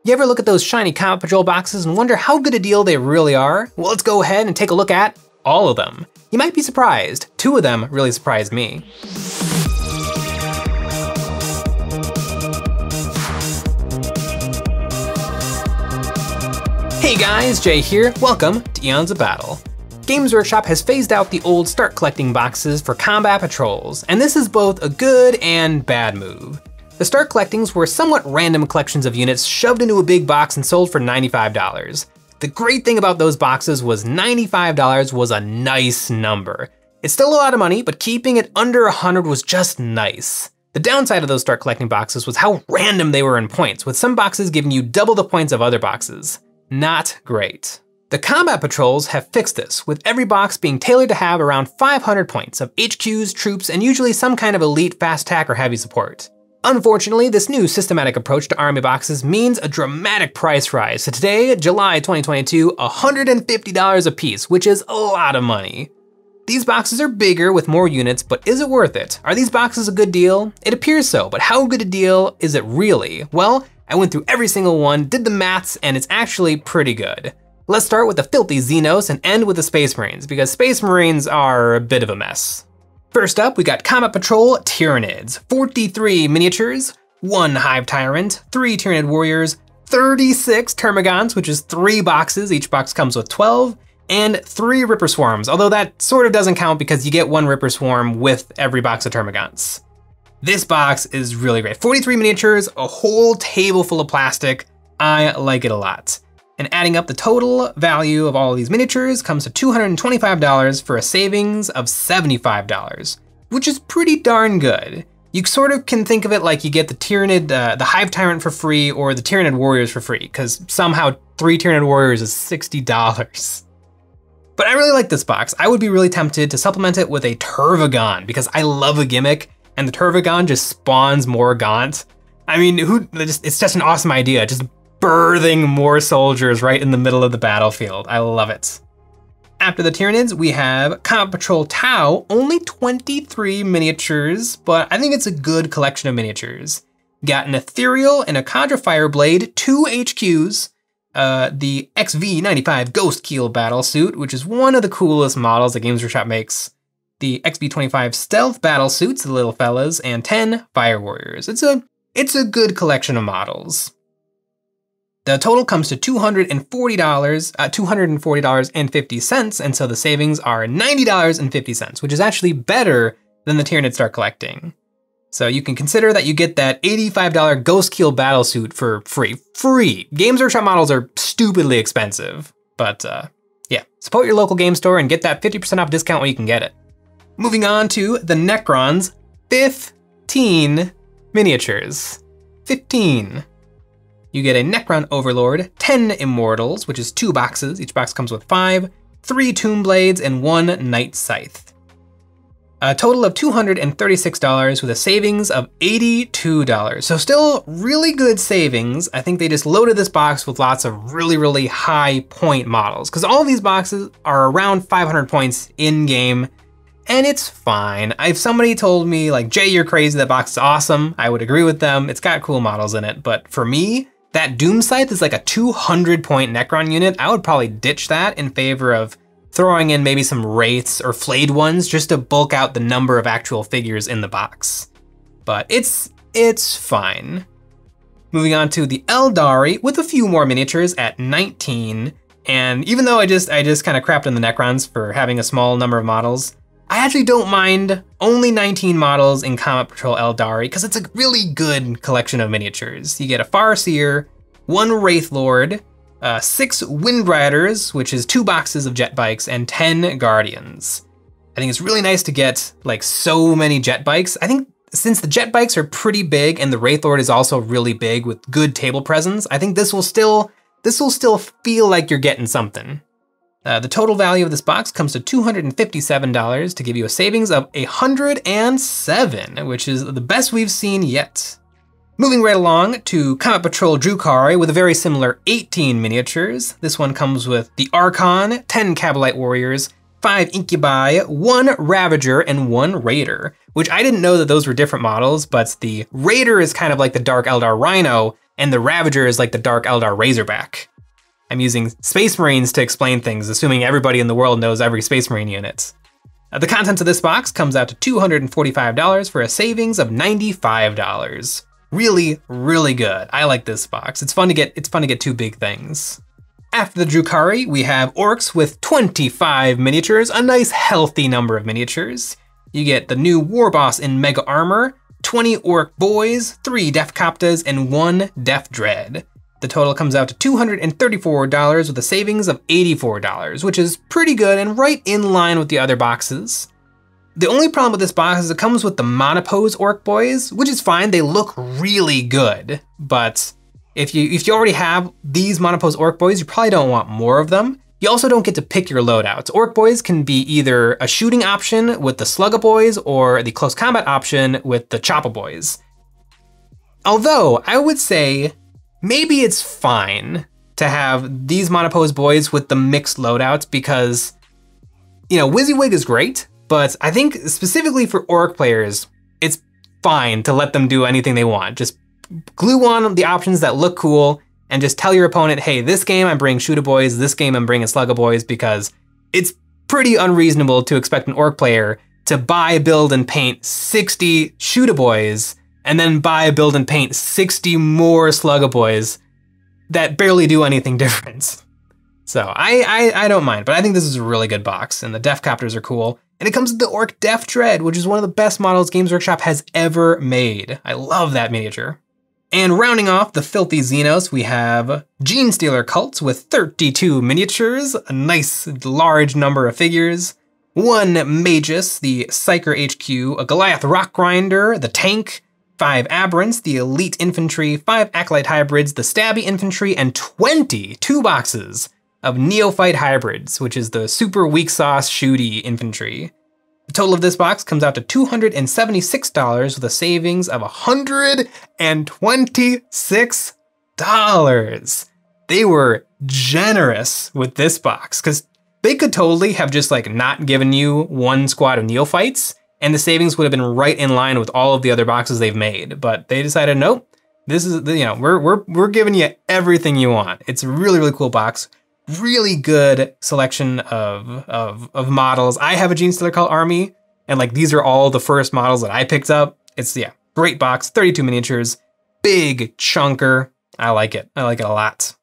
You ever look at those shiny Combat Patrol boxes and wonder how good a deal they really are? Well, let's go ahead and take a look at all of them. You might be surprised. 2 of them really surprised me. Hey guys, Jay here. Welcome to Eons of Battle. Games Workshop has phased out the old start collecting boxes for Combat Patrols, and this is both a good and bad move. The start collectings were somewhat random collections of units shoved into a big box and sold for $95. The great thing about those boxes was $95 was a nice number. It's still a lot of money, but keeping it under 100 was just nice. The downside of those start collecting boxes was how random they were in points, with some boxes giving you double the points of other boxes. Not great. The Combat Patrols have fixed this, with every box being tailored to have around 500 points of HQs, troops, and usually some kind of elite fast attack or heavy support. Unfortunately, this new systematic approach to army boxes means a dramatic price rise. So today, July 2022, $150 a piece, which is a lot of money. These boxes are bigger with more units, but is it worth it? Are these boxes a good deal? It appears so, but how good a deal is it really? Well, I went through every single one, did the maths, and it's actually pretty good. Let's start with the filthy Xenos and end with the Space Marines, because Space Marines are a bit of a mess. First up, we got Combat Patrol Tyranids, 43 miniatures, 1 Hive Tyrant, 3 Tyranid Warriors, 36 Termagants, which is 3 boxes, each box comes with 12, and 3 Ripper Swarms, although that sort of doesn't count because you get 1 Ripper Swarm with every box of Termagants. This box is really great. 43 miniatures, a whole table full of plastic. I like it a lot. And adding up the total value of all of these miniatures comes to $225 for a savings of $75, which is pretty darn good. You sort of can think of it like you get the Tyranid, the Hive Tyrant for free or the Tyranid Warriors for free, because somehow 3 Tyranid Warriors is $60. But I really like this box. I would be really tempted to supplement it with a Tervagon because I love a gimmick and the Tervagon just spawns more Gaunt. I mean, it's just an awesome idea. Just birthing more soldiers right in the middle of the battlefield. I love it. After the Tyranids, we have Combat Patrol Tau, only 23 miniatures, but I think it's a good collection of miniatures. Got an Ethereal and a Cadre Fireblade, 2 HQs, the XV95 Ghost Keel Battlesuit, which is one of the coolest models that Games Workshop makes, the XV25 Stealth Battlesuits, the little fellas, and 10 Fire Warriors. It's a good collection of models. The total comes to $240.50, and so the savings are $90.50, which is actually better than the Tyranid start collecting. So you can consider that you get that $85 Ghost Keel Battlesuit for free. Free! Games Workshop models are stupidly expensive, but yeah, support your local game store and get that 50% off discount when you can get it. Moving on to the Necrons, 15 miniatures. 15. You get a Necron Overlord, 10 Immortals, which is 2 boxes. Each box comes with 5, 3 Tomb Blades, and 1 Night Scythe. A total of $236 with a savings of $82. So still really good savings. I think they just loaded this box with lots of really, really high point models because all of these boxes are around 500 points in game, and it's fine. If somebody told me like, Jay, you're crazy, that box is awesome, I would agree with them. It's got cool models in it, but for me, that Doom Scythe is like a 200 point Necron unit. I would probably ditch that in favor of throwing in maybe some Wraiths or Flayed ones just to bulk out the number of actual figures in the box. But it's fine. Moving on to the Eldari with a few more miniatures at 19. And even though I just kind of crapped on the Necrons for having a small number of models, I actually don't mind only 19 models in Combat Patrol Eldari because it's a really good collection of miniatures. You get a Farseer, 1 Wraith Lord, 6 Wind Riders, which is 2 boxes of jet bikes, and 10 Guardians. I think it's really nice to get like so many jet bikes. I think since the jet bikes are pretty big and the Wraith Lord is also really big with good table presence, I think this will still feel like you're getting something. The total value of this box comes to $257 to give you a savings of $107, which is the best we've seen yet. Moving right along to Combat Patrol Drukhari with a very similar 18 miniatures. This one comes with the Archon, 10 Kabalite Warriors, 5 Incubi, 1 Ravager, and 1 Raider, which I didn't know that those were different models, but the Raider is kind of like the Dark Eldar Rhino, and the Ravager is like the Dark Eldar Razorback. I'm using Space Marines to explain things, assuming everybody in the world knows every Space Marine unit. The contents of this box comes out to $245 for a savings of $95. Really, really good. I like this box. It's fun to get two big things. After the Drukhari, we have orcs with 25 miniatures, a nice healthy number of miniatures. You get the new War Boss in Mega Armor, 20 Orc Boys, 3 Def Koptas, and 1 Def Dread. The total comes out to $234 with a savings of $84, which is pretty good and right in line with the other boxes. The only problem with this box is it comes with the Monopose Orc Boys, which is fine, they look really good, but if you already have these Monopose Orc Boys, you probably don't want more of them. You also don't get to pick your loadouts. Orc Boys can be either a shooting option with the Slugga Boys or the close combat option with the Choppa Boys. Although, I would say maybe it's fine to have these Monopose Boys with the mixed loadouts because, you know, WYSIWYG is great, but I think specifically for Orc players, it's fine to let them do anything they want. Just glue on the options that look cool and just tell your opponent, hey, this game I'm bringing Shooter Boys, this game I'm bringing Slugga Boys, because it's pretty unreasonable to expect an Orc player to buy, build, and paint 60 Shooter Boys and then buy, build, and paint 60 more Slugga Boys that barely do anything different. So I don't mind, but I think this is a really good box, and the Def Kopters are cool. And it comes with the Orc Def Dread, which is one of the best models Games Workshop has ever made. I love that miniature. And rounding off the Filthy Xenos, we have Genestealer Cult with 32 miniatures, a nice large number of figures, 1 Magus, the Psyker HQ, a Goliath Rock Grinder, the Tank, 5 Aberrants, the Elite Infantry, 5 Acolyte Hybrids, the Stabby Infantry, and 22 boxes of Neophyte Hybrids, which is the super weak sauce shooty infantry. The total of this box comes out to $276 with a savings of $126. They were generous with this box because they could totally have just like not given you 1 squad of Neophytes and the savings would have been right in line with all of the other boxes they've made. But they decided, nope, this is, you know, we're giving you everything you want. It's a really, really cool box. Really good selection of models. I have a Genestealer Cult army, and like these are all the first models that I picked up. It's, yeah, great box, 32 miniatures, big chunker. I like it a lot.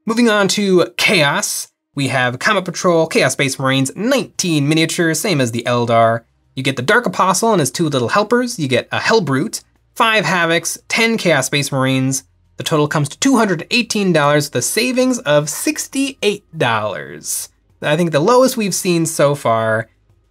Moving on to Chaos, we have Comet Patrol, Chaos Space Marines, 19 miniatures, same as the Eldar. You get the Dark Apostle and his 2 little helpers. You get a Hellbrute, 5 Havocs, 10 Chaos Space Marines. The total comes to $218 with a savings of $68. I think the lowest we've seen so far,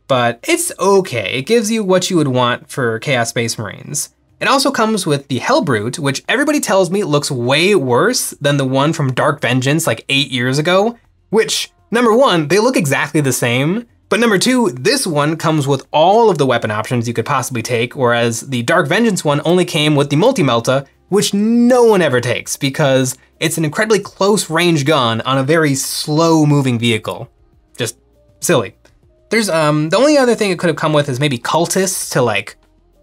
but it's okay. It gives you what you would want for Chaos Space Marines. It also comes with the Hellbrute, which everybody tells me looks way worse than the one from Dark Vengeance like 8 years ago, which, number 1, they look exactly the same, but number 2, this one comes with all of the weapon options you could possibly take, whereas the Dark Vengeance one only came with the Multi-Melta, which no one ever takes because it's an incredibly close range gun on a very slow moving vehicle. Just silly. There's the only other thing it could have come with is maybe Cultists to like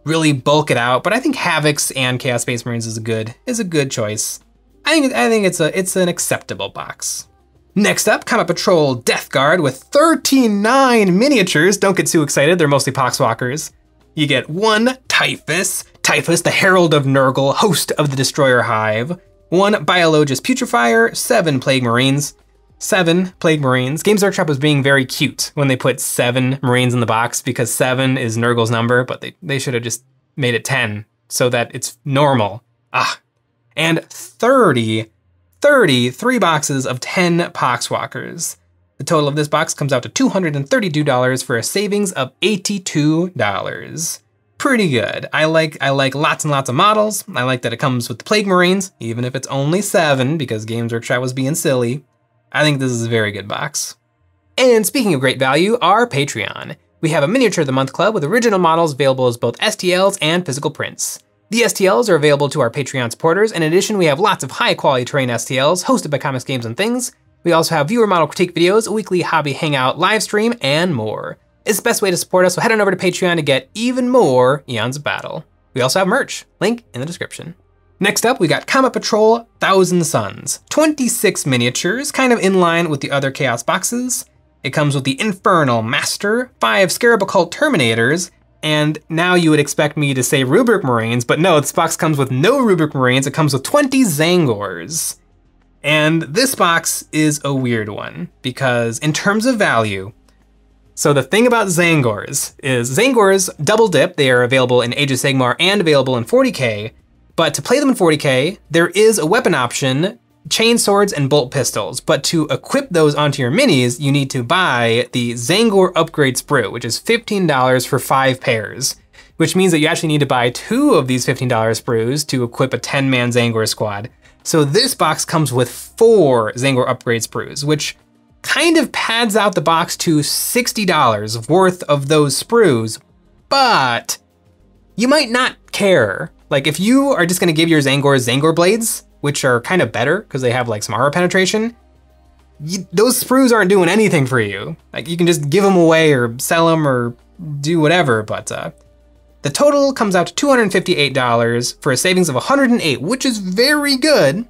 really bulk it out, but I think Havocs and Chaos Space Marines is a good choice. I think it's an acceptable box. Next up, Comet Patrol Death Guard with 39 miniatures. Don't get too excited, they're mostly Poxwalkers. You get 1 Typhus, the Herald of Nurgle, host of the Destroyer Hive, 1 Biologus Putrefier, 7 Plague Marines. 7 Plague Marines. Games Workshop was being very cute when they put 7 Marines in the box because 7 is Nurgle's number, but they should have just made it 10 so that it's normal. And 3 boxes of 10 Poxwalkers. The total of this box comes out to $232 for a savings of $82. Pretty good. I like lots and lots of models. I like that it comes with the Plague Marines, even if it's only 7 because Games Workshop was being silly. I think this is a very good box. And speaking of great value, our Patreon. We have a Miniature of the Month Club with original models available as both STLs and physical prints. The STLs are available to our Patreon supporters. In addition, we have lots of high quality terrain STLs hosted by Comics, Games, and Things. We also have viewer model critique videos, a weekly hobby hangout, live stream, and more. It's the best way to support us, so head on over to Patreon to get even more Eons of Battle. We also have merch, link in the description. Next up, we got Combat Patrol Thousand Suns. 26 miniatures, kind of in line with the other Chaos boxes. It comes with the Infernal Master, 5 Scarab Occult Terminators, and now you would expect me to say Rubric Marines, but no, this box comes with no Rubric Marines, it comes with 20 Tzaangors. And this box is a weird one, because in terms of value, so the thing about Tzaangors is Tzaangors double dip, they are available in Age of Sigmar and available in 40k, but to play them in 40k, there is a weapon option, chain swords and bolt pistols, but to equip those onto your minis, you need to buy the Tzaangor Upgrade Sprue, which is $15 for 5 pairs, which means that you actually need to buy 2 of these $15 sprues to equip a 10-man Tzaangor squad. So this box comes with 4 Tzaangor Upgrade Sprues, which kind of pads out the box to $60 worth of those sprues, but you might not care. Like if you are just gonna give your Tzaangors Tzaangor blades, which are kind of better because they have like some armor penetration, those sprues aren't doing anything for you. Like you can just give them away or sell them or do whatever, but the total comes out to $258 for a savings of 108, which is very good.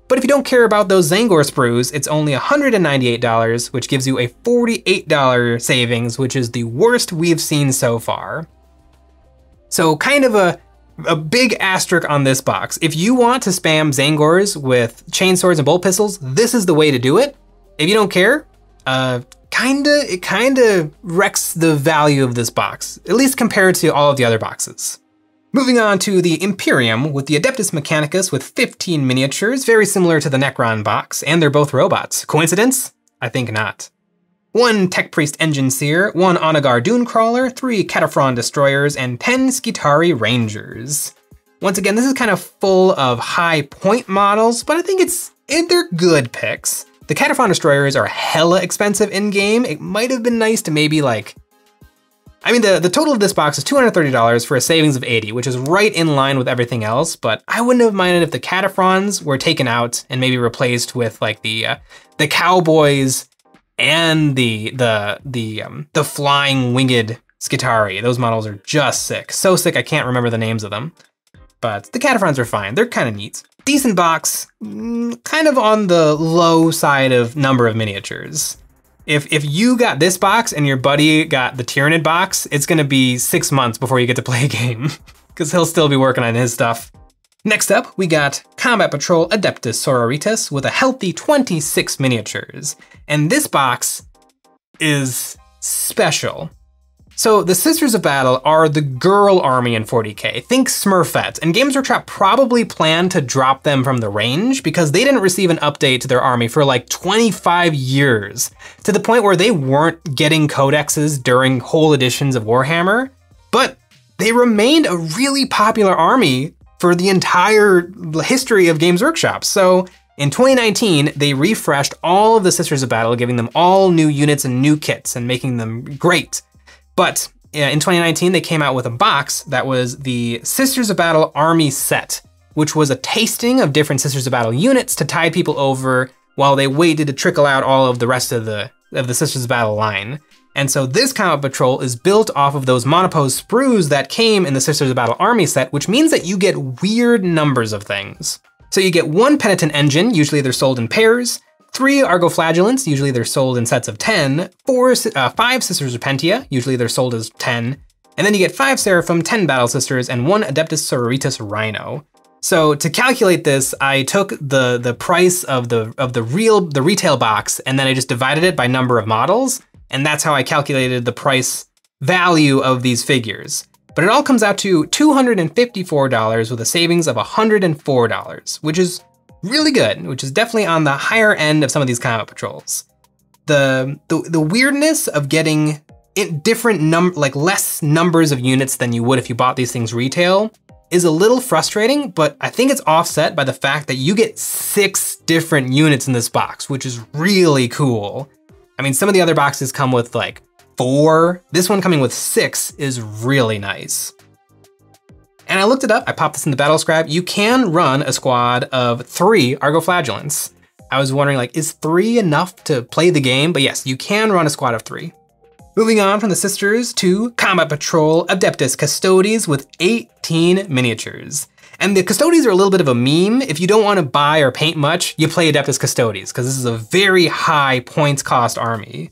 But if you don't care about those Tzaangor sprues, it's only $198, which gives you a $48 savings, which is the worst we've seen so far. So kind of a big asterisk on this box. If you want to spam Tzaangors with chain swords and bolt pistols, this is the way to do it. If you don't care, it kinda wrecks the value of this box, at least compared to all of the other boxes. Moving on to the Imperium with the Adeptus Mechanicus with 15 miniatures, very similar to the Necron box, and they're both robots. Coincidence? I think not. 1 Tech Priest Engine Seer, 1 Onagar Dunecrawler, 3 Cataphren Destroyers, and 10 Skitarii Rangers. Once again, this is kind of full of high point models, but I think they're good picks. The Cataphren Destroyers are hella expensive in-game. It might have been nice to maybe like, the total of this box is $230 for a savings of 80, which is right in line with everything else, but I wouldn't have minded if the Cataphrens were taken out and maybe replaced with like the Cowboys and the flying winged Skitarii. Those models are just sick. So sick I can't remember the names of them. But the Cataphrens are fine, they're kind of neat. Decent box, kind of on the low side of number of miniatures. If you got this box and your buddy got the Tyranid box, it's gonna be 6 months before you get to play a game, because he'll still be working on his stuff. Next up, we got Combat Patrol Adeptus Sororitas with a healthy 26 miniatures. And this box is special. So the Sisters of Battle are the girl army in 40k. Think Smurfette, and Games Workshop probably planned to drop them from the range because they didn't receive an update to their army for like 25 years, to the point where they weren't getting codexes during whole editions of Warhammer, but they remained a really popular army for the entire history of Games Workshop. So in 2019, they refreshed all of the Sisters of Battle, giving them all new units and new kits and making them great. But in 2019, they came out with a box that was the Sisters of Battle Army Set, which was a tasting of different Sisters of Battle units to tide people over while they waited to trickle out all of the rest of the Sisters of Battle line. And so this Combat Patrol is built off of those monopose sprues that came in the Sisters of Battle Army Set, which means that you get weird numbers of things. So you get 1 Penitent Engine, usually they're sold in pairs, 3 Argoflagellants, usually they're sold in sets of 10, 5 Sisters of Pentia, usually they're sold as 10, and then you get 5 Seraphim, 10 Battle Sisters, and 1 Adeptus Sororitas Rhino. So to calculate this, I took the price of the retail box, and then I just divided it by number of models, and that's how I calculated the price value of these figures. But it all comes out to $254 with a savings of $104, which is really good, which is definitely on the higher end of some of these Combat Patrols. The weirdness of getting less numbers of units than you would if you bought these things retail is a little frustrating, but I think it's offset by the fact that you get 6 different units in this box, which is really cool. I mean, some of the other boxes come with like 4. This one coming with 6 is really nice. And I looked it up, I popped this in the battle scribe. You can run a squad of 3 Argoflagellants. I was wondering, like, is 3 enough to play the game? But yes, you can run a squad of 3. Moving on from the Sisters to Combat Patrol Adeptus Custodes with 18 miniatures. And the Custodes are a little bit of a meme. If you don't want to buy or paint much, you play Adeptus Custodes, because this is a very high points cost army.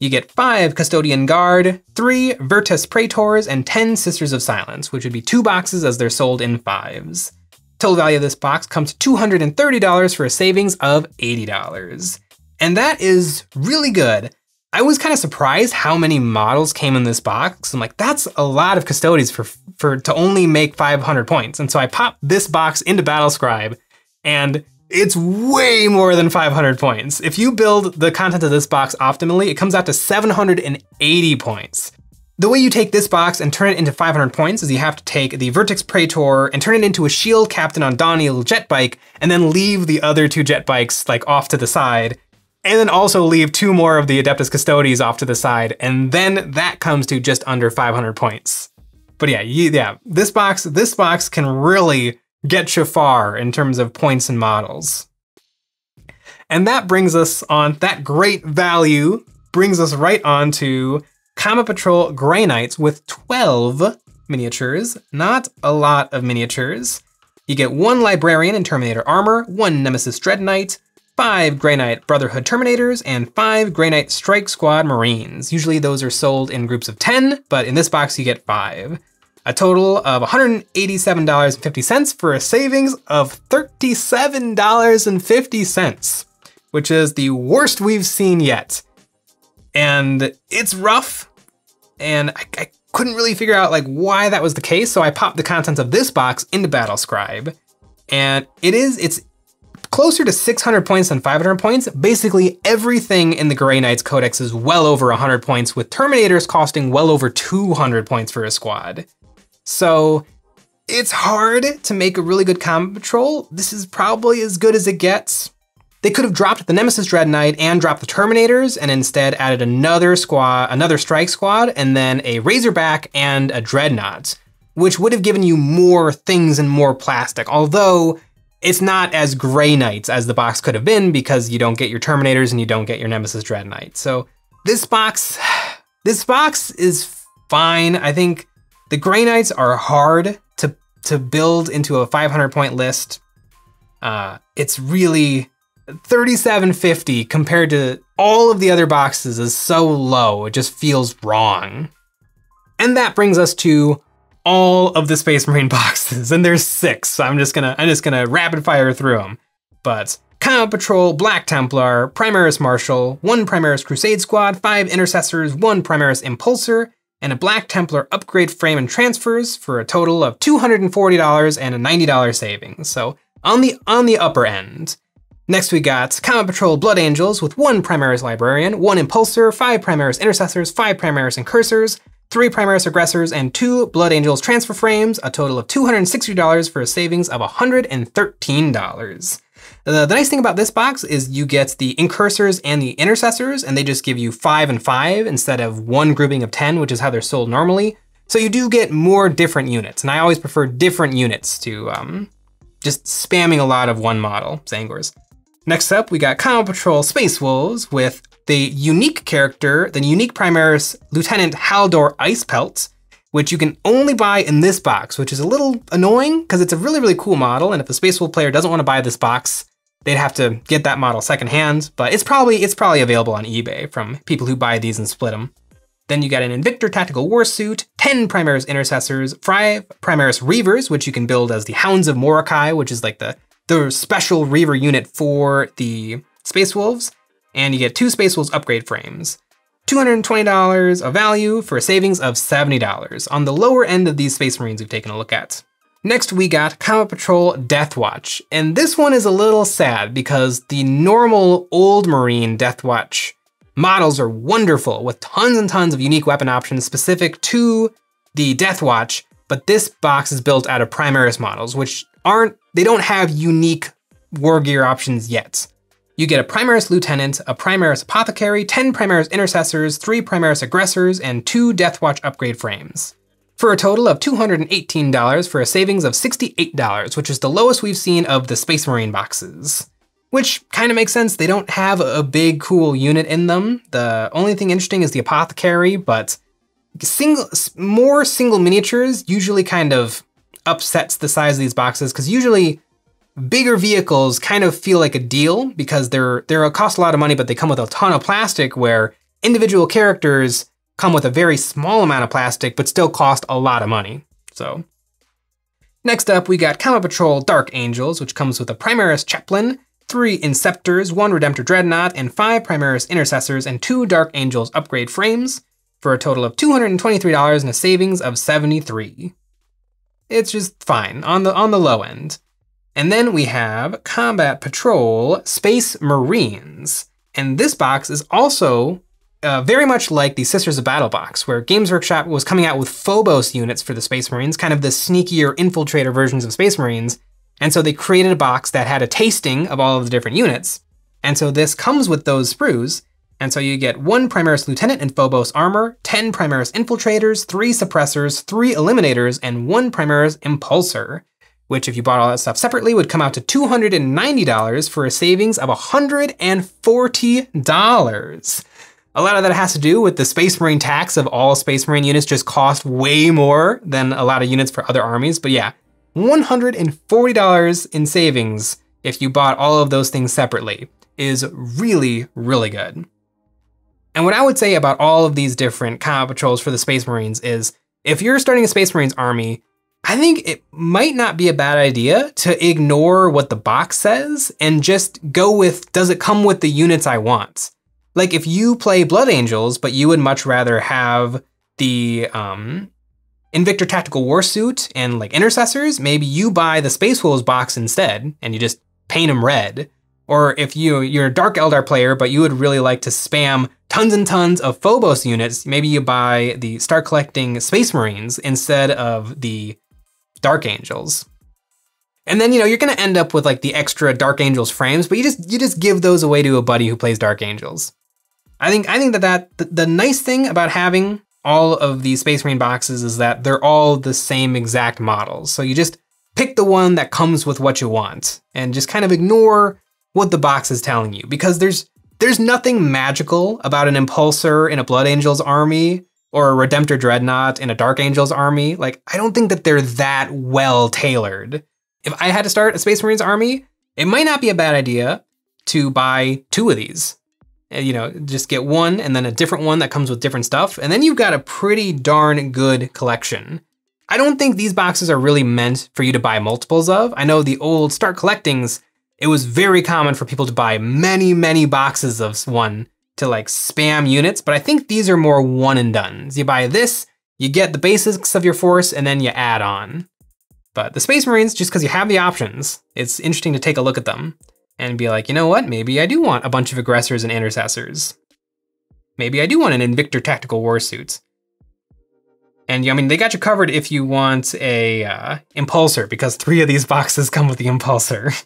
You get 5 Custodian Guard, 3 Virtus Praetors, and 10 Sisters of Silence, which would be 2 boxes as they're sold in 5s. Total value of this box comes to $230 for a savings of $80. And that is really good. I was kind of surprised how many models came in this box. I'm like, that's a lot of Custodes to only make 500 points. And so I popped this box into Battlescribe, and it's way more than 500 points. If you build the content of this box optimally, it comes out to 780 points. The way you take this box and turn it into 500 points is you have to take the Vertex Praetor and turn it into a shield captain on Doniel jet bike, and then leave the other 2 jet bikes like off to the side. And then also leave 2 more of the Adeptus Custodes off to the side, and then that comes to just under 500 points. But yeah, this box can really get you far in terms of points and models. And that brings us on, that great value brings us right on to Combat Patrol Grey Knights with 12 miniatures, not a lot of miniatures. You get 1 Librarian in Terminator armor, 1 Nemesis Dread Knight, 5 Grey Knight Brotherhood Terminators, and 5 Grey Knight Strike Squad Marines. Usually those are sold in groups of 10, but in this box you get 5. A total of $187.50 for a savings of $37.50, which is the worst we've seen yet. And it's rough, and I couldn't really figure out like why that was the case, so I popped the contents of this box into Battlescribe, and it's closer to 600 points than 500 points. Basically everything in the Grey Knights Codex is well over 100 points, with Terminators costing well over 200 points for a squad. So it's hard to make a really good Combat Patrol. This is probably as good as it gets. They could have dropped the Nemesis Dread Knight and dropped the Terminators, and instead added another squad, another Strike Squad, and then a Razorback and a Dreadnought, which would have given you more things and more plastic, although it's not as Grey Knights as the box could have been, because you don't get your Terminators and you don't get your Nemesis Dread Knight. So this box is fine. I think the Grey Knights are hard to build into a 500 point list. It's really 3750 compared to all of the other boxes is so low, it just feels wrong. And that brings us to all of the Space Marine boxes, and there's 6, so I'm just gonna rapid fire through them. But Combat Patrol Black Templar, Primaris Marshal, 1 Primaris Crusade Squad, 5 Intercessors, 1 Primaris Impulsor, and a Black Templar upgrade frame and transfers for a total of $240 and a $90 savings. So on the upper end. Next we got Combat Patrol Blood Angels with 1 Primaris Librarian, 1 Impulsor, 5 Primaris Intercessors, 5 Primaris Incursors, 3 Primaris Aggressors, and 2 Blood Angels transfer frames, a total of $260 for a savings of $113. The nice thing about this box is you get the Incursors and the Intercessors, and they just give you 5 and 5 instead of 1 grouping of 10, which is how they're sold normally. So you do get more different units, and I always prefer different units to just spamming a lot of one model, Zangors. Next up, we got Combat Patrol Space Wolves with the unique character, the unique Primaris Lieutenant Haldor Icepelt, which you can only buy in this box, which is a little annoying because it's a really, really cool model. And if a Space Wolf player doesn't want to buy this box, they'd have to get that model secondhand, but it's probably available on eBay from people who buy these and split them. Then you got an Invictor Tactical Warsuit, 10 Primaris Intercessors, 5 Primaris Reavers, which you can build as the Hounds of Morokai, which is like the special Reaver unit for the Space Wolves, and you get 2 Space Wolves upgrade frames. $220 of value for a savings of $70 on the lower end of these Space Marines we've taken a look at. Next we got Combat Patrol Deathwatch, and this one is a little sad because the normal old Marine Deathwatch models are wonderful with tons and tons of unique weapon options specific to the Deathwatch, but this box is built out of Primaris models, which they don't have unique war gear options yet. You get a Primaris Lieutenant, a Primaris Apothecary, 10 Primaris Intercessors, 3 Primaris Aggressors, and 2 Deathwatch upgrade frames. For a total of $218 for a savings of $68, which is the lowest we've seen of the Space Marine boxes. Which kind of makes sense, they don't have a big cool unit in them. The only thing interesting is the Apothecary, but more single miniatures usually kind of upsets the size of these boxes, because usually bigger vehicles kind of feel like a deal because they're cost a lot of money, but they come with a ton of plastic, where individual characters come with a very small amount of plastic, but still cost a lot of money. So next up, we got Combat Patrol Dark Angels, which comes with a Primaris Chaplain, 3 Inceptors, 1 Redemptor Dreadnought, and 5 Primaris Intercessors, and 2 Dark Angels upgrade frames, for a total of $223 and a savings of $73. It's just fine, on the low end. And then we have Combat Patrol Space Marines. And this box is also very much like the Sisters of Battle box, where Games Workshop was coming out with Phobos units for the Space Marines, kind of the sneakier infiltrator versions of Space Marines. And so they created a box that had a tasting of all of the different units. And so this comes with those sprues. And so you get 1 Primaris Lieutenant in Phobos armor, 10 Primaris Infiltrators, 3 Suppressors, 3 Eliminators, and 1 Primaris Impulsor, which if you bought all that stuff separately would come out to $290 for a savings of $140. A lot of that has to do with the Space Marine tax of all Space Marine units just cost way more than a lot of units for other armies. But yeah, $140 in savings if you bought all of those things separately is really, really good. And what I would say about all of these different combat patrols for the Space Marines is, if you're starting a Space Marines army, I think it might not be a bad idea to ignore what the box says and just go with, does it come with the units I want? Like if you play Blood Angels, but you would much rather have the Invictor Tactical Warsuit and like Intercessors, maybe you buy the Space Wolves box instead and you just paint them red. Or if you're a Dark Eldar player, but you would really like to spam tons and tons of Phobos units, maybe you buy the Start Collecting Space Marines instead of the Dark Angels. And then, you're gonna end up with like the extra Dark Angels frames, but you just give those away to a buddy who plays Dark Angels. I think that the nice thing about having all of these Space Marine boxes is that they're all the same exact models. So you just pick the one that comes with what you want and just kind of ignore what the box is telling you, because there's nothing magical about an Impulsor in a Blood Angels army or a Redemptor Dreadnought in a Dark Angels army. Like, I don't think that they're that well tailored. If I had to start a Space Marines army, it might not be a bad idea to buy 2 of these. Just get one and then a different one that comes with different stuff. And then you've got a pretty darn good collection. I don't think these boxes are really meant for you to buy multiples of. I know the old Start Collectings, it was very common for people to buy many, many boxes of one to like spam units, but I think these are more one and dones. You buy this, you get the basics of your force, and then you add on. But the Space Marines, just because you have the options, it's interesting to take a look at them and be like, you know what, maybe I do want a bunch of Aggressors and Intercessors. Maybe I do want an Invictor Tactical Warsuit. And they got you covered if you want a Impulsor, because 3 of these boxes come with the Impulsor.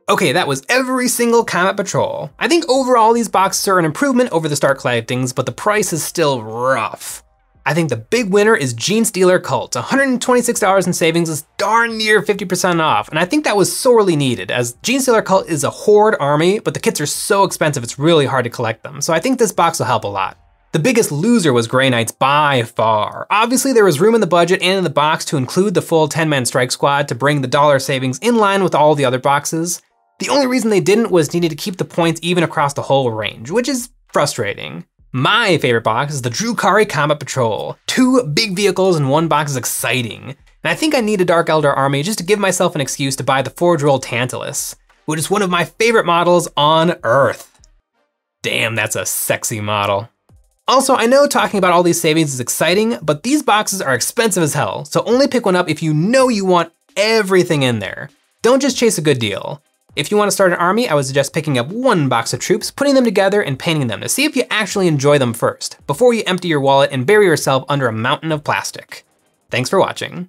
Okay, that was every single Combat Patrol. I think overall these boxes are an improvement over the Start Collectings, but the price is still rough. I think the big winner is Genestealer Cult. $126 in savings is darn near 50% off, and I think that was sorely needed, as Genestealer Cult is a horde army, but the kits are so expensive it's really hard to collect them, so I think this box will help a lot. The biggest loser was Grey Knights by far. Obviously there was room in the budget and in the box to include the full 10-man strike squad to bring the dollar savings in line with all the other boxes. The only reason they didn't was needed to keep the points even across the whole range, which is frustrating. My favorite box is the Drukhari Combat Patrol. 2 big vehicles in one box is exciting. And I think I need a Dark Eldar army just to give myself an excuse to buy the Forge Roll Tantalus, which is one of my favorite models on Earth. Damn, that's a sexy model. Also, I know talking about all these savings is exciting, but these boxes are expensive as hell, so only pick one up if you know you want everything in there. Don't just chase a good deal. If you want to start an army, I would suggest picking up 1 box of troops, putting them together and painting them to see if you actually enjoy them first, before you empty your wallet and bury yourself under a mountain of plastic. Thanks for watching.